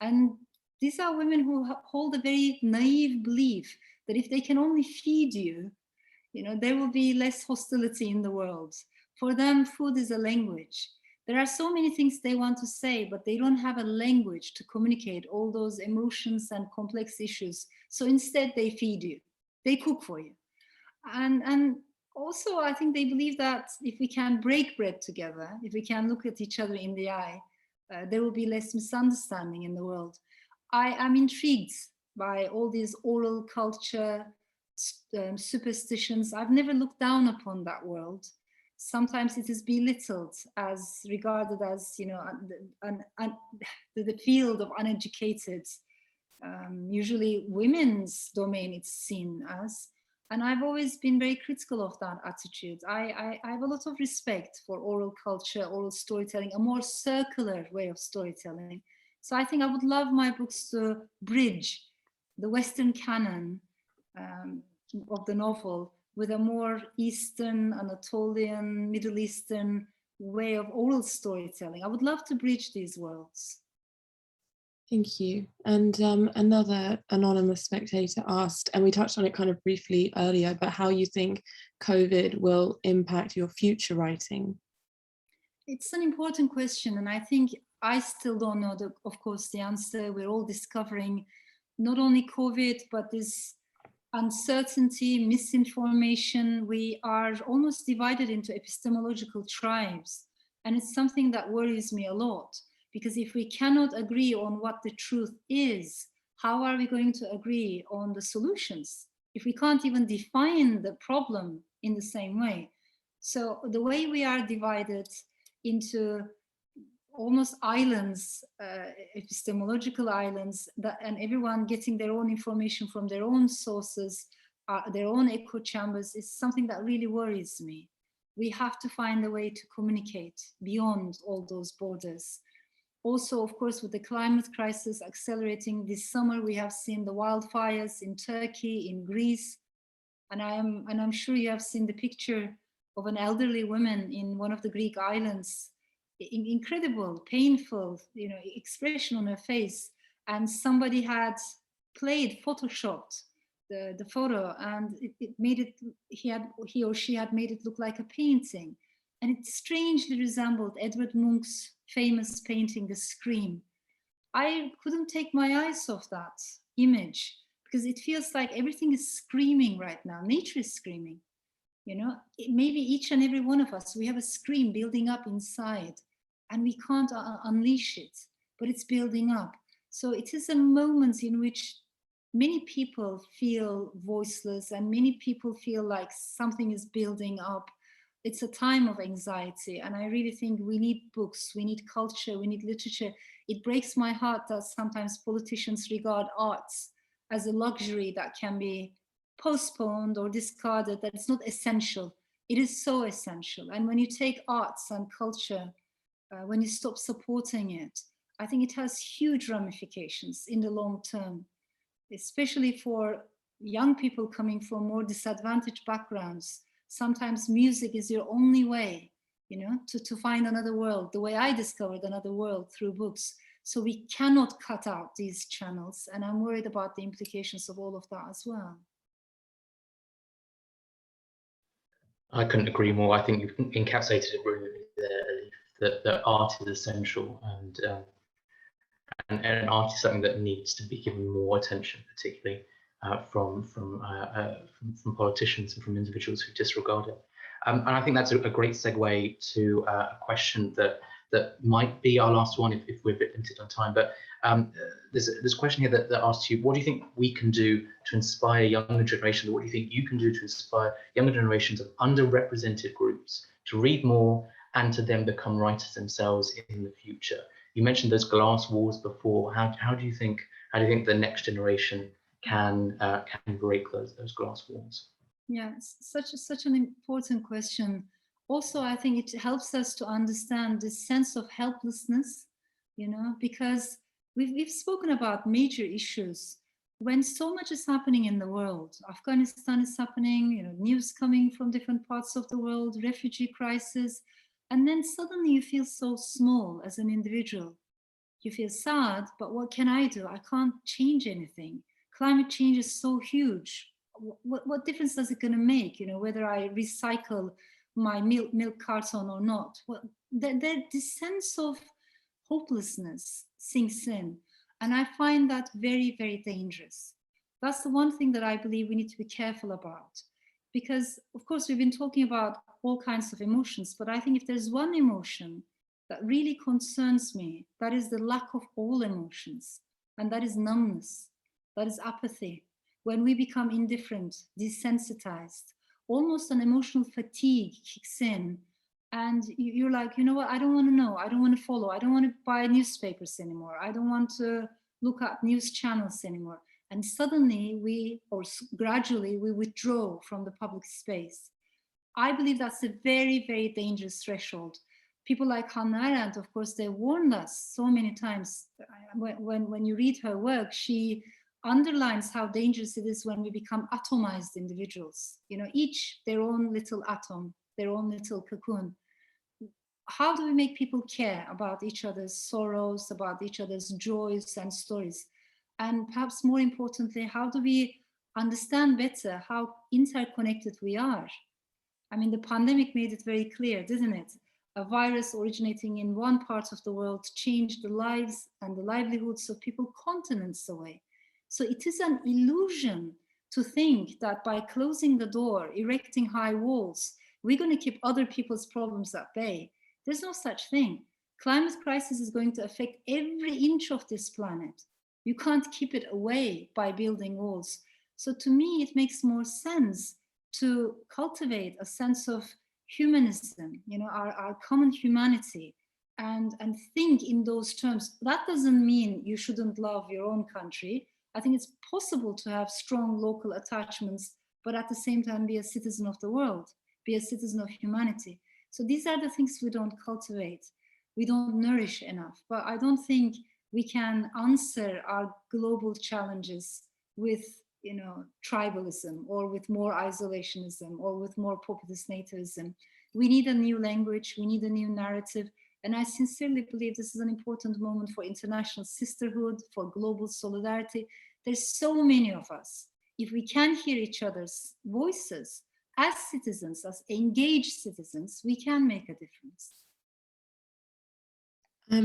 And these are women who hold a very naive belief that if they can only feed you, there will be less hostility in the world. For them, food is a language. There are so many things they want to say, but they don't have a language to communicate all those emotions and complex issues. So instead, they feed you. They cook for you. And also, I think they believe that if we can break bread together, if we can look at each other in the eye, there will be less misunderstanding in the world. I am intrigued by all these oral culture, superstitions. I've never looked down upon that world. Sometimes it is belittled, as regarded as the field of uneducated, usually women's domain it's seen as. And I've always been very critical of that attitude. I have a lot of respect for oral culture, oral storytelling, a more circular way of storytelling. So I think I would love my books to bridge the Western canon of the novel with a more Eastern, Anatolian, Middle Eastern way of oral storytelling. I would love to bridge these worlds. Thank you. And another anonymous spectator asked, and we touched on it kind of briefly earlier, but how you think COVID will impact your future writing? It's an important question, and I think I still don't know, of course, the answer. We're all discovering not only COVID, but this uncertainty, misinformation. We are almost divided into epistemological tribes. And it's something that worries me a lot, because if we cannot agree on what the truth is, how are we going to agree on the solutions? If we can't even define the problem in the same way. So the way we are divided into almost islands, epistemological islands, and everyone getting their own information from their own sources, their own echo chambers, is something that really worries me. We have to find a way to communicate beyond all those borders. Also, of course, with the climate crisis accelerating this summer, we have seen the wildfires in Turkey, in Greece, and I'm sure you have seen the picture of an elderly woman in one of the Greek islands. Incredible, painful, expression on her face, and somebody had photoshopped the photo, and it made it, he or she had made it look like a painting, and it strangely resembled Edvard Munch's famous painting, The Scream. I couldn't take my eyes off that image, because it feels like everything is screaming right now. Nature is screaming. Maybe each and every one of us, we have a scream building up inside, and we can't unleash it, but it's building up. So it is a moment in which many people feel voiceless, and many people feel like something is building up. It's a time of anxiety, and I really think we need books, we need culture, we need literature. It breaks my heart that sometimes politicians regard arts as a luxury that can be postponed or discarded, that it's not essential. It is so essential. And when you take arts and culture, when you stop supporting it, I think it has huge ramifications in the long term, especially for young people coming from more disadvantaged backgrounds. Sometimes music is your only way, to find another world, the way I discovered another world through books. So we cannot cut out these channels, and I'm worried about the implications of all of that as well. I couldn't agree more. I think you've encapsulated it really there, that art is essential, and art is something that needs to be given more attention, particularly from politicians and from individuals who disregard it. And I think that's a great segue to a question that might be our last one if we're a bit limited on time. But there's a question here that asks you, what do you think we can do to inspire younger generations? What do you think you can do to inspire younger generations of underrepresented groups to read more and to then become writers themselves in the future? You mentioned those glass walls before. How do you think the next generation can break those glass walls? Yeah, it's such an important question. Also, I think it helps us to understand this sense of helplessness, because we've spoken about major issues when so much is happening in the world. Afghanistan is happening, news coming from different parts of the world, refugee crisis, and then suddenly you feel so small as an individual. You feel sad, but what can I do? I can't change anything. Climate change is so huge. What difference does it going to make, whether I recycle my milk carton or not? Well, this sense of hopelessness sinks in, and I find that very, very dangerous. That's the one thing that I believe we need to be careful about, because of course we've been talking about all kinds of emotions, but I think if there's one emotion that really concerns me, that is the lack of all emotions, and that is numbness, that is apathy. When we become indifferent, desensitized, almost an emotional fatigue kicks in, and you're like, what, I don't want to know, I don't want to follow, I don't want to buy newspapers anymore, I don't want to look at news channels anymore. And suddenly gradually we withdraw from the public space. I believe that's a very, very dangerous threshold. People like Hannah Arendt, of course, they warned us so many times. When you read her work, she underlines how dangerous it is when we become atomized individuals, each their own little atom, their own little cocoon. How do we make people care about each other's sorrows, about each other's joys and stories? And perhaps more importantly, how do we understand better how interconnected we are? I mean, the pandemic made it very clear, didn't it? a virus originating in one part of the world changed the lives and the livelihoods of people continents away. So it is an illusion to think that by closing the door, erecting high walls, we're going to keep other people's problems at bay. There's no such thing. Climate crisis is going to affect every inch of this planet. You can't keep it away by building walls. So to me, it makes more sense to cultivate a sense of humanism, our common humanity, and think in those terms. That doesn't mean you shouldn't love your own country. I think it's possible to have strong local attachments, but at the same time be a citizen of the world, be a citizen of humanity. So these are the things we don't cultivate, we don't nourish enough. But I don't think we can answer our global challenges with tribalism, or with more isolationism, or with more populist nativism. We need a new language, we need a new narrative. And I sincerely believe this is an important moment for international sisterhood, for global solidarity. There's so many of us. If we can hear each other's voices as citizens, as engaged citizens, we can make a difference.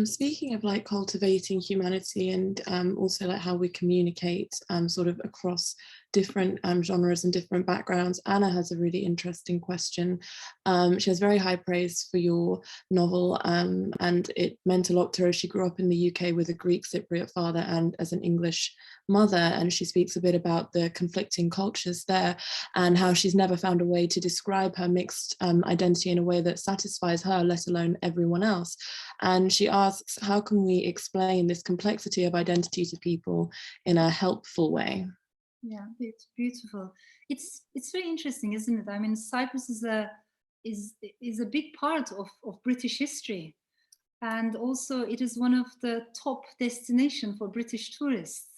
Speaking of like cultivating humanity, and also like how we communicate sort of across different genres and different backgrounds, Anna has a really interesting question. She has very high praise for your novel, and it meant a lot to her. She grew up in the UK with a Greek Cypriot father and as an English mother, and she speaks a bit about the conflicting cultures there and how she's never found a way to describe her mixed identity in a way that satisfies her, let alone everyone else. And she asks, how can we explain this complexity of identity to people in a helpful way? Yeah, it's beautiful. It's very interesting, isn't it? I mean, Cyprus is a big part of British history, and also it is one of the top destinations for British tourists.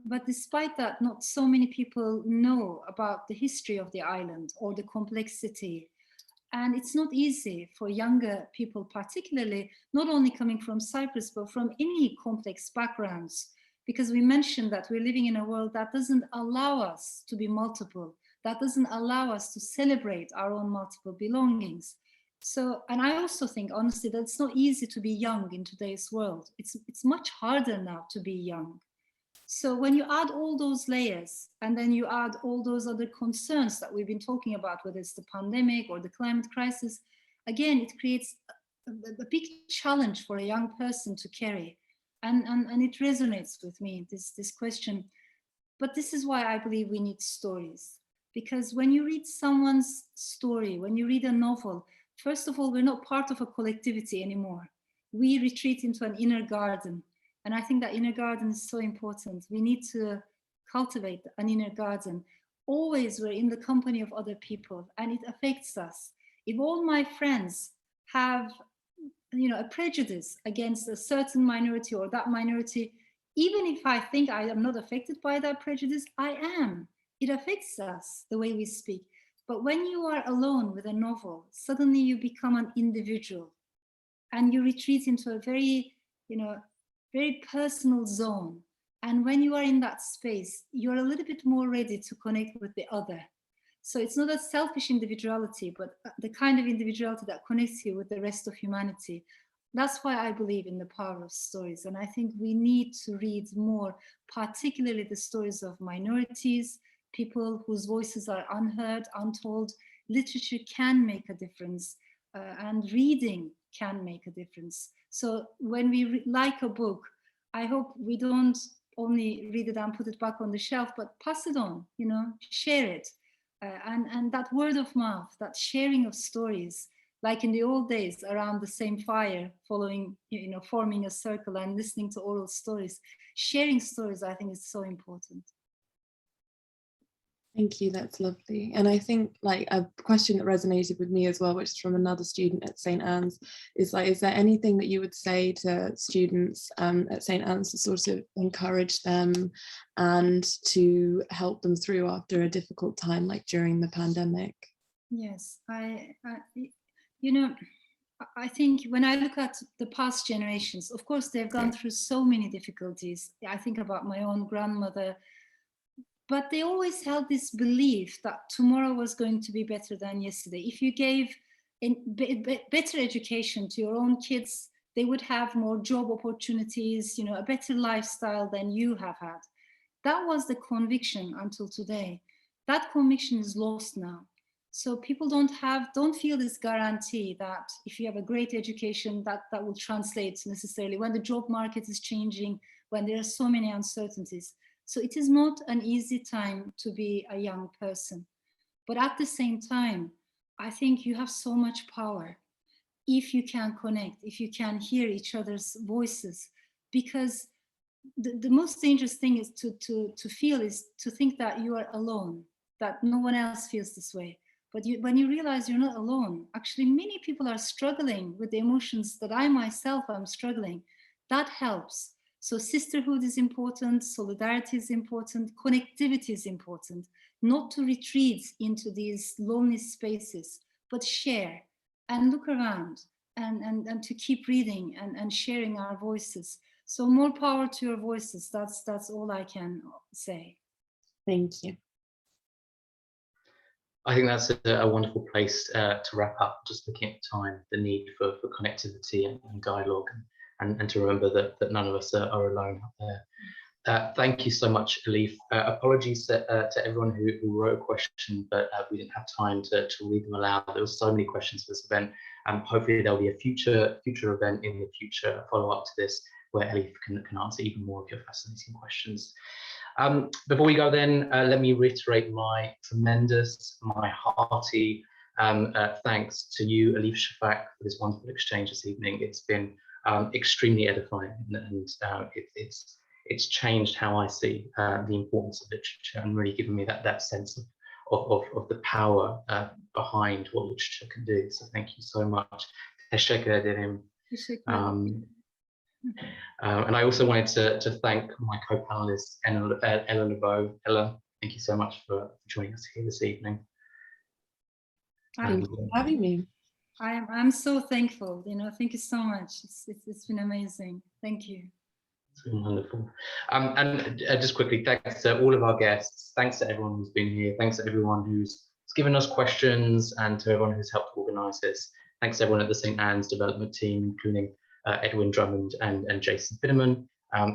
But despite that, not so many people know about the history of the island or the complexity. And it's not easy for younger people, particularly, not only coming from Cyprus, but from any complex backgrounds, because we mentioned that we're living in a world that doesn't allow us to be multiple, that doesn't allow us to celebrate our own multiple belongings. So, and I also think, honestly, that it's not easy to be young in today's world. It's much harder now to be young. So when you add all those layers, and then you add all those other concerns that we've been talking about, whether it's the pandemic or the climate crisis, again, it creates a big challenge for a young person to carry. And it resonates with me, this question. But this is why I believe we need stories. Because when you read someone's story, when you read a novel, first of all, we're not part of a collectivity anymore. We retreat into an inner garden. And I think that inner garden is so important. We need to cultivate an inner garden. Always we're in the company of other people, and it affects us. If all my friends have a prejudice against a certain minority or that minority, even if I think I am not affected by that prejudice, I am. It affects us, the way we speak. But when you are alone with a novel, suddenly you become an individual, and you retreat into a very, very personal zone. And when you are in that space, you're a little bit more ready to connect with the other. So it's not a selfish individuality, but the kind of individuality that connects you with the rest of humanity. That's why I believe in the power of stories. And I think we need to read more, particularly the stories of minorities, people whose voices are unheard, untold. Literature can make a difference, and reading can make a difference. So when we like a book, I hope we don't only read it and put it back on the shelf, but pass it on, share it. And that word of mouth, that sharing of stories, like in the old days around the same fire, following, forming a circle and listening to oral stories, sharing stories, I think is so important. Thank you, that's lovely. And I think like a question that resonated with me as well, which is from another student at St. Anne's, is like, is there anything that you would say to students at St. Anne's to sort of encourage them and to help them through after a difficult time, like during the pandemic? Yes, I think when I look at the past generations, of course, they've gone through so many difficulties. I think about my own grandmother, but they always held this belief that tomorrow was going to be better than yesterday. If you gave better education to your own kids. They would have more job opportunities, a better lifestyle than you have had. That was the conviction until today. That conviction is lost now. So people don't feel this guarantee that if you have a great education, that will translate necessarily when the job market is changing, when there are so many uncertainties. So it is not an easy time to be a young person. But at the same time, I think you have so much power if you can connect, if you can hear each other's voices, because the most dangerous thing is to feel is to think that you are alone, that no one else feels this way. But when you realize you're not alone, actually many people are struggling with the emotions that I myself am struggling. That helps. So sisterhood is important, solidarity is important, connectivity is important, not to retreat into these lonely spaces, but share and look around and to keep reading and sharing our voices. So more power to your voices. That's all I can say. Thank you. I think that's a wonderful place to wrap up, just looking at time, the need for connectivity and dialogue, and to remember that none of us are alone out there. Thank you so much, Elif. Apologies to everyone who wrote a question, but we didn't have time to read them aloud. There were so many questions for this event. Hopefully there'll be a future event in the future, follow-up to this, where Elif can answer even more of your fascinating questions. Before we go then, let me reiterate my hearty thanks to you, Elif Shafak, for this wonderful exchange this evening. It's been extremely edifying, and it's changed how I see the importance of literature, and really given me that sense of the power behind what literature can do. So thank you so much. Teşekkür ederim. And I also wanted to thank my co-panelist, Ella Lebeau. Ella, thank you so much for joining us here this evening. Thank you for having me. I'm so thankful. Thank you so much. It's been amazing. Thank you. It's been wonderful. And just quickly, thanks to all of our guests. Thanks to everyone who's been here. Thanks to everyone who's given us questions, and to everyone who's helped organise this. Thanks to everyone at the St. Anne's development team, including Edwin Drummond and Jason Fitterman.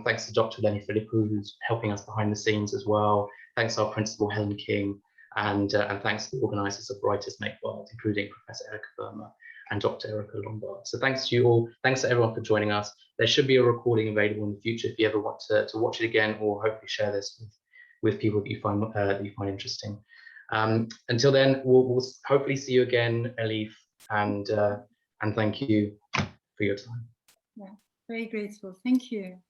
Thanks to Dr. Lenny Philippou, who's helping us behind the scenes as well. Thanks to our principal, Helen King, and thanks to the organisers of Writers Make World, including Professor Erica Verma and Dr. Erica Lombard. So thanks to you all. Thanks to everyone for joining us. There should be a recording available in the future if you ever want to watch it again, or hopefully share this with people that you find interesting. Until then, we'll hopefully see you again, Elif, and thank you for your time. Yeah, very grateful. Thank you.